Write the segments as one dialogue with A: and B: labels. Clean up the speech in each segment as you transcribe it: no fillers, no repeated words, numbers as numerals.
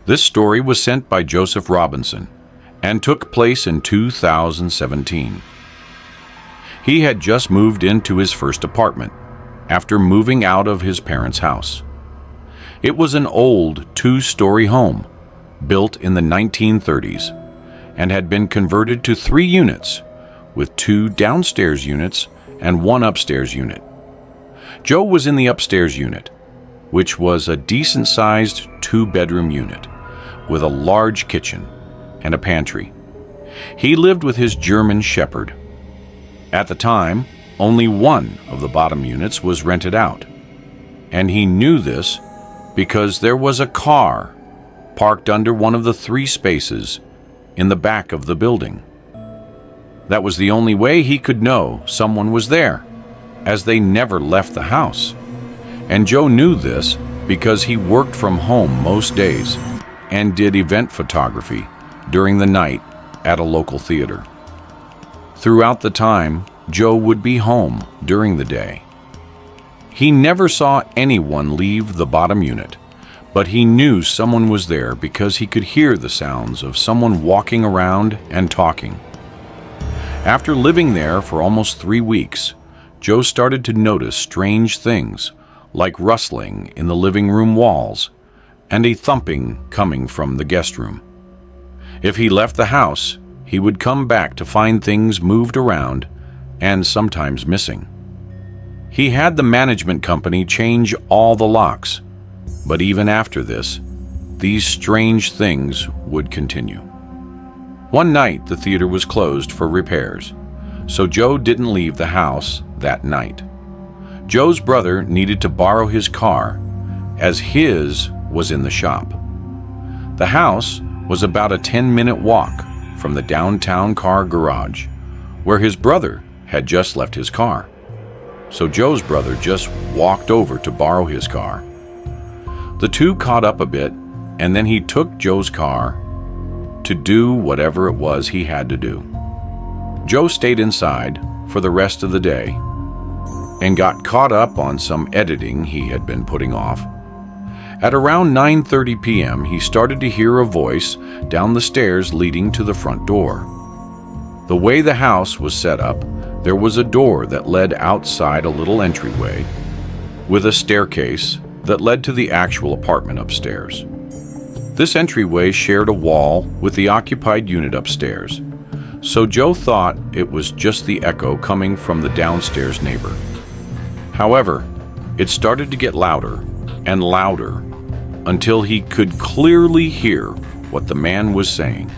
A: This story was sent by Joseph Robinson and took place in 2017. He had just moved into his first apartment after moving out of his parents' house. It was an old two-story home built in the 1930s and had been converted to 3 units with 2 downstairs units and 1 upstairs unit. Joe was in the upstairs unit, which was a decent-sized 2-bedroom unit with a large kitchen and a pantry. He lived with his German Shepherd. At the time, only 1 of the bottom units was rented out, and he knew this because there was a car parked under one of the 3 spaces in the back of the building. That was the only way he could know someone was there, as they never left the house. And Joe knew this because he worked from home most days and did event photography during the night at a local theater. Throughout the time, Joe would be home during the day. He never saw anyone leave the bottom unit, but he knew someone was there because he could hear the sounds of someone walking around and talking. After living there for almost 3 weeks, Joe started to notice strange things, like rustling in the living room walls and a thumping coming from the guest room. If he left the house, he would come back to find things moved around and sometimes missing. He had the management company change all the locks, but even after this, these strange things would continue. One night, the theater was closed for repairs, so Joe didn't leave the house that night. Joe's brother needed to borrow his car, as his was in the shop. The house was about a 10-minute walk from the downtown car garage, where his brother had just left his car. So Joe's brother just walked over to borrow his car. The two caught up a bit, and then he took Joe's car to do whatever it was he had to do. Joe stayed inside for the rest of the day and got caught up on some editing he had been putting off. At around 9:30 p.m., he started to hear a voice down the stairs leading to the front door. The way the house was set up, there was a door that led outside a little entryway with a staircase that led to the actual apartment upstairs. This entryway shared a wall with the occupied unit upstairs, so Joe thought it was just the echo coming from the downstairs neighbor. However, it started to get louder and louder until he could clearly hear what the man was saying.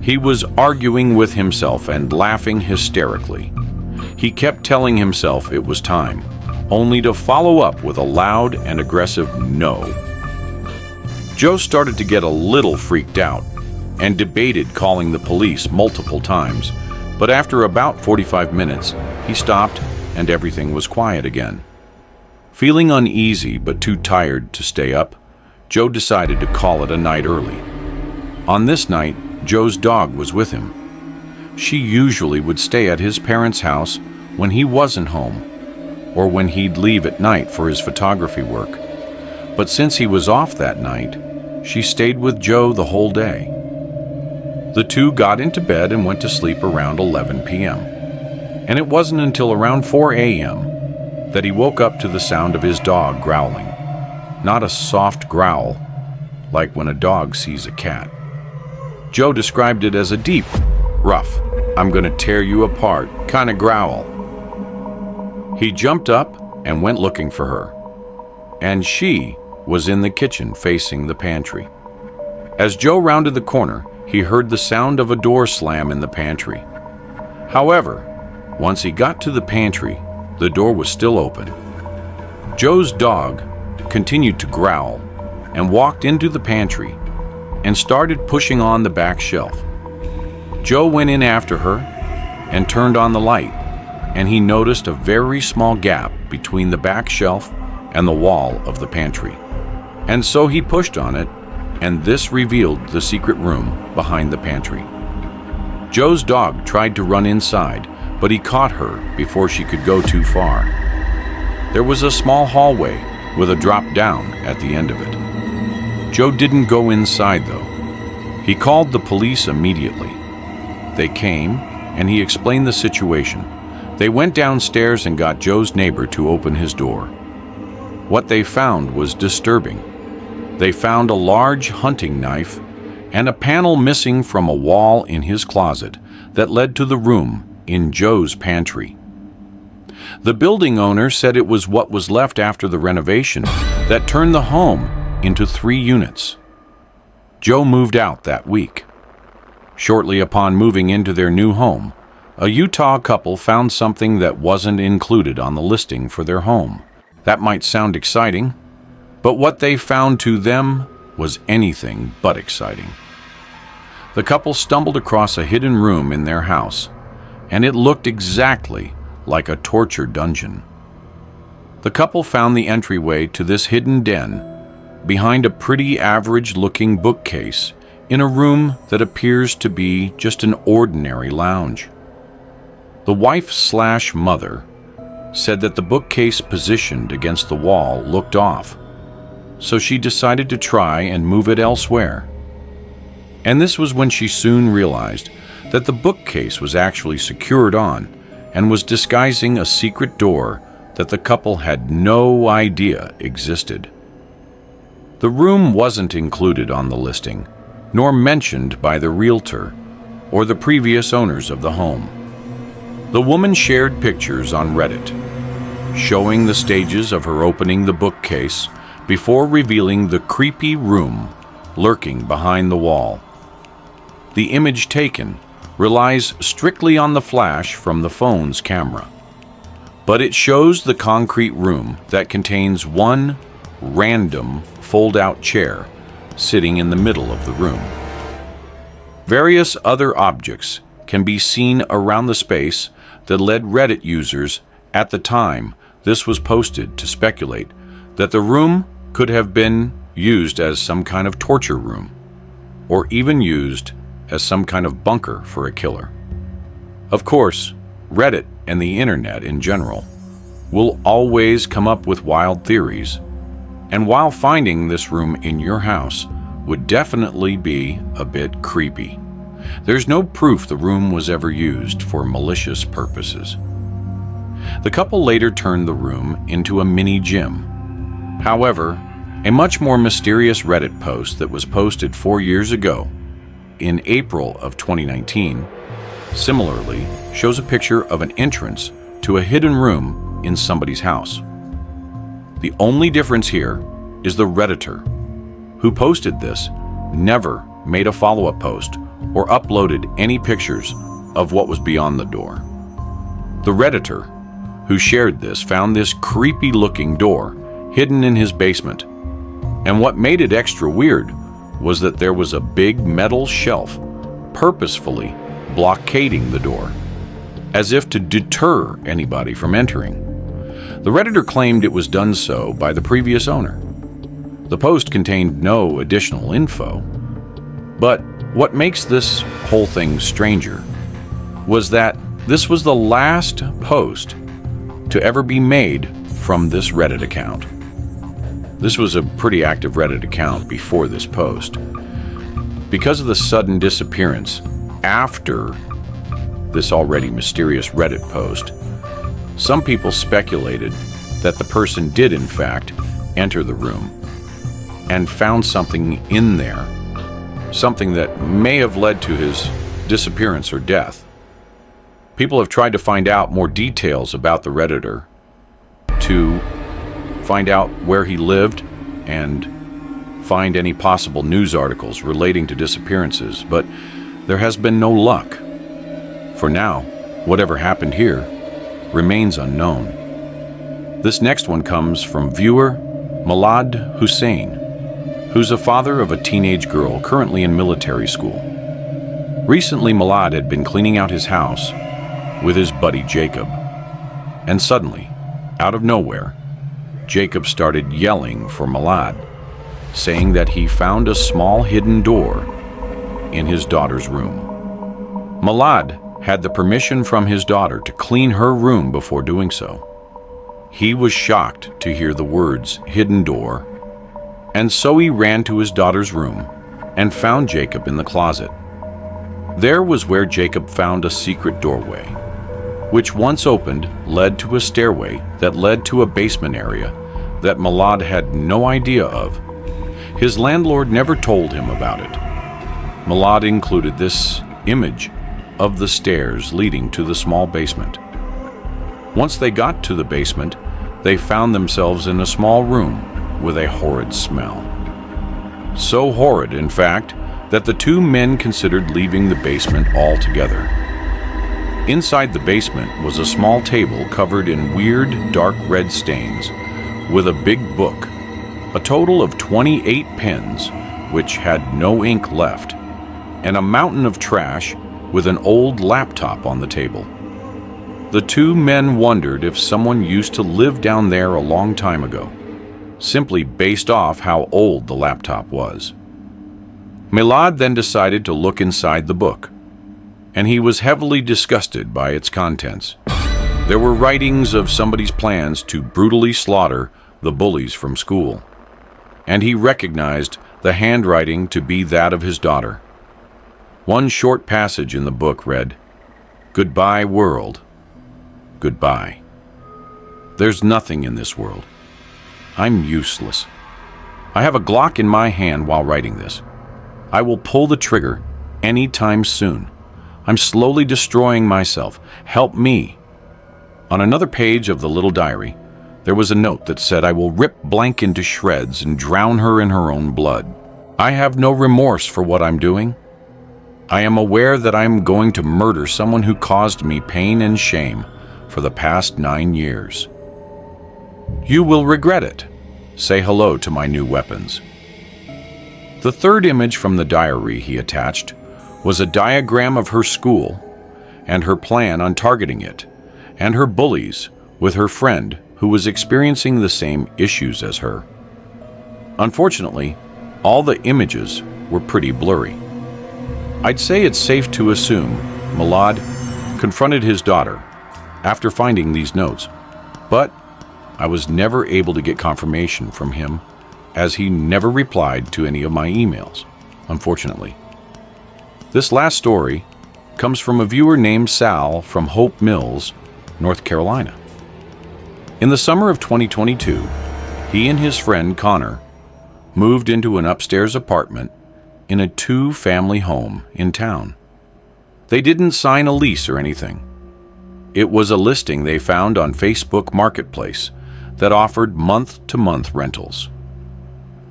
A: He was arguing with himself and laughing hysterically. He kept telling himself it was time, only to follow up with a loud and aggressive no. Joe started to get a little freaked out and debated calling the police multiple times, but after about 45 minutes, he stopped and everything was quiet again. Feeling uneasy but too tired to stay up, Joe decided to call it a night early. On this night, Joe's dog was with him. She usually would stay at his parents' house when he wasn't home, or when he'd leave at night for his photography work. But since he was off that night, she stayed with Joe the whole day. The two got into bed and went to sleep around 11 p.m. And it wasn't until around 4 a.m. that he woke up to the sound of his dog growling. Not a soft growl, like when a dog sees a cat. Joe described it as a deep, rough, I'm gonna tear you apart kind of growl. He jumped up and went looking for her, and she was in the kitchen facing the pantry. As Joe rounded the corner, he heard the sound of a door slam in the pantry. However, once he got to the pantry, the door was still open. Joe's dog continued to growl and walked into the pantry and started pushing on the back shelf. Joe went in after her and turned on the light, and he noticed a very small gap between the back shelf and the wall of the pantry. And so he pushed on it, and this revealed the secret room behind the pantry. Joe's dog tried to run inside, but he caught her before she could go too far. There was a small hallway with a drop down at the end of it. Joe didn't go inside, though. He called the police immediately. They came, and he explained the situation. They went downstairs and got Joe's neighbor to open his door. What they found was disturbing. They found a large hunting knife and a panel missing from a wall in his closet that led to the room in Joe's pantry. The building owner said it was what was left after the renovation that turned the home into 3 units. Joe moved out that week. Shortly upon moving into their new home, a Utah couple found something that wasn't included on the listing for their home. That might sound exciting, but what they found to them was anything but exciting. The couple stumbled across a hidden room in their house, and it looked exactly like a torture dungeon. The couple found the entryway to this hidden den behind a pretty average-looking bookcase in a room that appears to be just an ordinary lounge. The wife/mother said that the bookcase positioned against the wall looked off, so she decided to try and move it elsewhere. And this was when she soon realized that the bookcase was actually secured on and was disguising a secret door that the couple had no idea existed. The room wasn't included on the listing, nor mentioned by the realtor or the previous owners of the home. The woman shared pictures on Reddit, showing the stages of her opening the bookcase before revealing the creepy room lurking behind the wall. The image taken relies strictly on the flash from the phone's camera, but it shows the concrete room that contains one random fold-out chair sitting in the middle of the room. Various other objects can be seen around the space that led Reddit users at the time this was posted to speculate that the room could have been used as some kind of torture room, or even used as some kind of bunker for a killer. Of course, Reddit and the internet in general will always come up with wild theories, and while finding this room in your house would definitely be a bit creepy, there's no proof the room was ever used for malicious purposes. The couple later turned the room into a mini gym. However, a much more mysterious Reddit post that was posted 4 years ago, in April of 2019, similarly shows a picture of an entrance to a hidden room in somebody's house. The only difference here is the Redditor who posted this never made a follow-up post or uploaded any pictures of what was beyond the door. The Redditor who shared this found this creepy-looking door hidden in his basement, and what made it extra weird was that there was a big metal shelf purposefully blockading the door, as if to deter anybody from entering. The Redditor claimed it was done so by the previous owner. The post contained no additional info, but what makes this whole thing stranger was that this was the last post to ever be made from this Reddit account. This was a pretty active Reddit account before this post. Because of the sudden disappearance after this already mysterious Reddit post, some people speculated that the person did in fact enter the room and found something in there, something that may have led to his disappearance or death. People have tried to find out more details about the Redditor, to find out where he lived and find any possible news articles relating to disappearances, but there has been no luck. For now, whatever happened here remains unknown. This next one comes from viewer Malad Hussein, who's a father of a teenage girl currently in military school. Recently, Malad had been cleaning out his house with his buddy Jacob, and suddenly, out of nowhere, Jacob started yelling for Malad, saying that he found a small hidden door in his daughter's room. Malad had the permission from his daughter to clean her room before doing so. He was shocked to hear the words "hidden door" and so he ran to his daughter's room and found Jacob in the closet. There was where Jacob found a secret doorway, which once opened led to a stairway that led to a basement area that Malad had no idea of. His landlord never told him about it. Malad included this image of the stairs leading to the small basement. Once they got to the basement, they found themselves in a small room with a horrid smell. So horrid, in fact, that the two men considered leaving the basement altogether. Inside the basement was a small table covered in weird, dark red stains with a big book, a total of 28 pens, which had no ink left, and a mountain of trash with an old laptop on the table. The two men wondered if someone used to live down there a long time ago, simply based off how old the laptop was. Malad then decided to look inside the book, and he was heavily disgusted by its contents. There were writings of somebody's plans to brutally slaughter the bullies from school, and he recognized the handwriting to be that of his daughter. One short passage in the book read, "Goodbye, world. Goodbye. There's nothing in this world. I'm useless. I have a Glock in my hand while writing this. I will pull the trigger any time soon. I'm slowly destroying myself. Help me." On another page of the little diary, there was a note that said, "I will rip Blank into shreds and drown her in her own blood. I have no remorse for what I'm doing. I am aware that I'm going to murder someone who caused me pain and shame for the past 9 years. You will regret it. Say hello to my new weapons." The third image from the diary he attached was a diagram of her school and her plan on targeting it, and her bullies with her friend who was experiencing the same issues as her. Unfortunately, all the images were pretty blurry. I'd say it's safe to assume Malad confronted his daughter after finding these notes, but I was never able to get confirmation from him, as he never replied to any of my emails, unfortunately. This last story comes from a viewer named Sal from Hope Mills, North Carolina. In the summer of 2022, he and his friend Connor moved into an upstairs apartment in a 2-family home in town. They didn't sign a lease or anything. It was a listing they found on Facebook Marketplace that offered month-to-month rentals.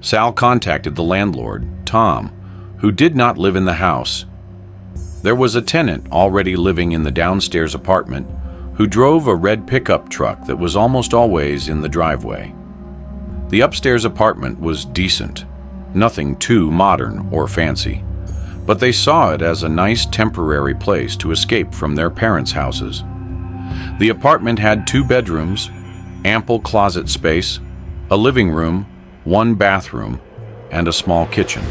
A: Sal contacted the landlord, Tom, who did not live in the house. There was a tenant already living in the downstairs apartment who drove a red pickup truck that was almost always in the driveway. The upstairs apartment was decent, nothing too modern or fancy, but they saw it as a nice temporary place to escape from their parents' houses. The apartment had 2 bedrooms, ample closet space, a living room, 1 bathroom, and a small kitchen.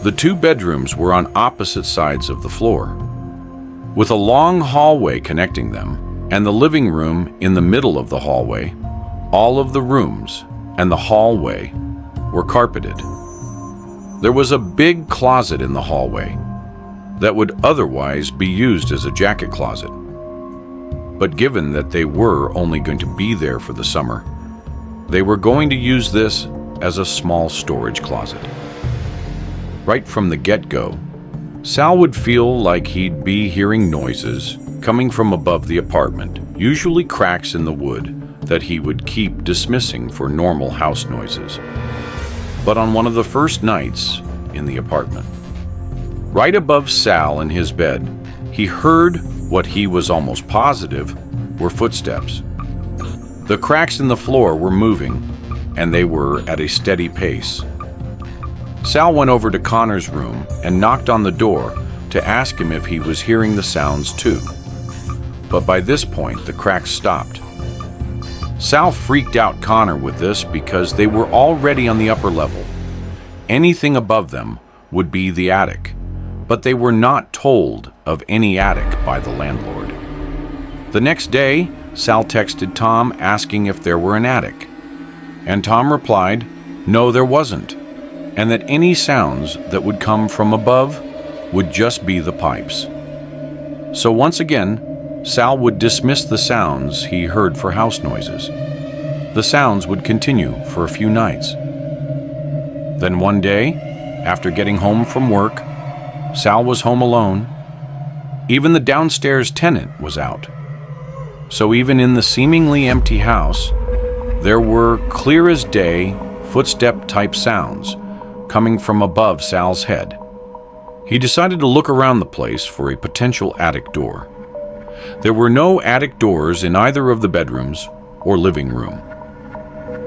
A: The 2 bedrooms were on opposite sides of the floor, with a long hallway connecting them, and the living room in the middle of the hallway. All of the rooms and the hallway were carpeted. There was a big closet in the hallway that would otherwise be used as a jacket closet. But given that they were only going to be there for the summer, they were going to use this as a small storage closet. Right from the get-go, Sal would feel like he'd be hearing noises coming from above the apartment, usually cracks in the wood that he would keep dismissing for normal house noises. But on one of the first nights in the apartment, right above Sal in his bed, he heard what he was almost positive were footsteps. The cracks in the floor were moving, and they were at a steady pace. Sal went over to Connor's room and knocked on the door to ask him if he was hearing the sounds too. But by this point, the cracks stopped. Sal freaked out Connor with this because they were already on the upper level. Anything above them would be the attic, but they were not told of any attic by the landlord. The next day, Sal texted Tom asking if there were an attic, and Tom replied, No, there wasn't, and that any sounds that would come from above would just be the pipes. So once again, Sal would dismiss the sounds he heard for house noises. The sounds would continue for a few nights. Then one day, after getting home from work, Sal was home alone. Even the downstairs tenant was out. So even in the seemingly empty house, there were clear as day footstep-type sounds coming from above Sal's head. He decided to look around the place for a potential attic door. There were no attic doors in either of the bedrooms or living room.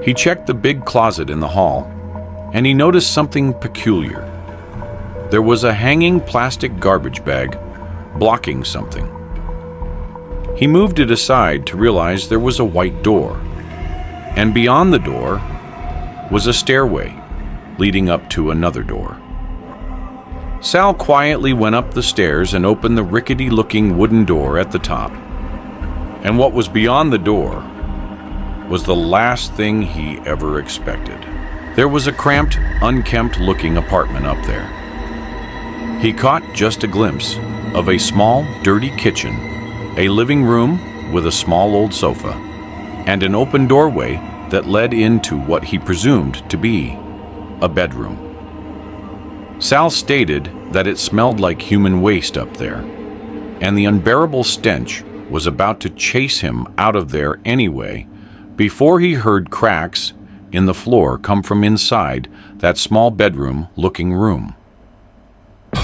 A: He checked the big closet in the hall, and he noticed something peculiar. There was a hanging plastic garbage bag blocking something. He moved it aside to realize there was a white door, and beyond the door was a stairway leading up to another door. Sal quietly went up the stairs and opened the rickety-looking wooden door at the top. And what was beyond the door was the last thing he ever expected. There was a cramped, unkempt-looking apartment up there. He caught just a glimpse of a small, dirty kitchen, a living room with a small old sofa, and an open doorway that led into what he presumed to be a bedroom. Sal stated that it smelled like human waste up there, and the unbearable stench was about to chase him out of there anyway before he heard cracks in the floor come from inside that small bedroom-looking room.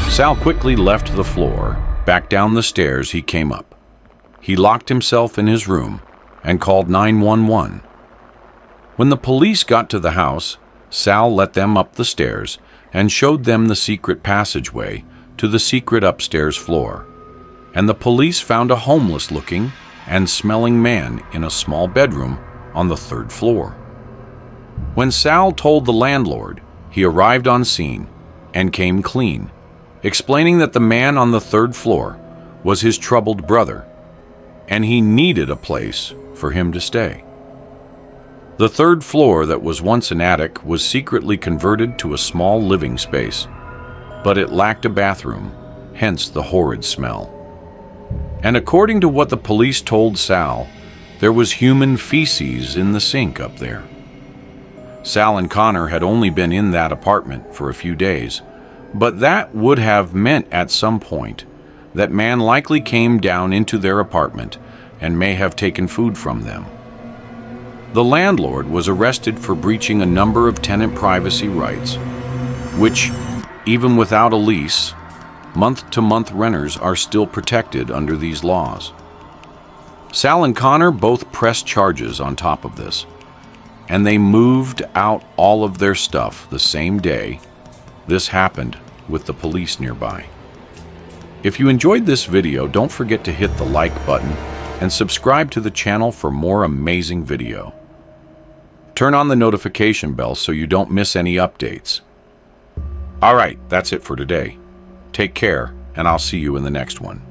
A: Sal quickly left the floor. Back down the stairs he came up. He locked himself in his room and called 911. When the police got to the house, Sal let them up the stairs and showed them the secret passageway to the secret upstairs floor. And the police found a homeless-looking and smelling man in a small bedroom on the 3rd floor. When Sal told the landlord, he arrived on scene and came clean, explaining that the man on the 3rd floor was his troubled brother, and he needed a place for him to stay. The 3rd floor that was once an attic was secretly converted to a small living space, but it lacked a bathroom, hence the horrid smell. And according to what the police told Sal, there was human feces in the sink up there. Sal and Connor had only been in that apartment for a few days, but that would have meant at some point that man likely came down into their apartment and may have taken food from them. The landlord was arrested for breaching a number of tenant privacy rights, which, even without a lease, month-to-month renters are still protected under these laws. Sal and Connor both pressed charges on top of this, and they moved out all of their stuff the same day this happened with the police nearby. If you enjoyed this video, don't forget to hit the like button and subscribe to the channel for more amazing video. Turn on the notification bell so you don't miss any updates. All right, that's it for today. Take care, and I'll see you in the next one.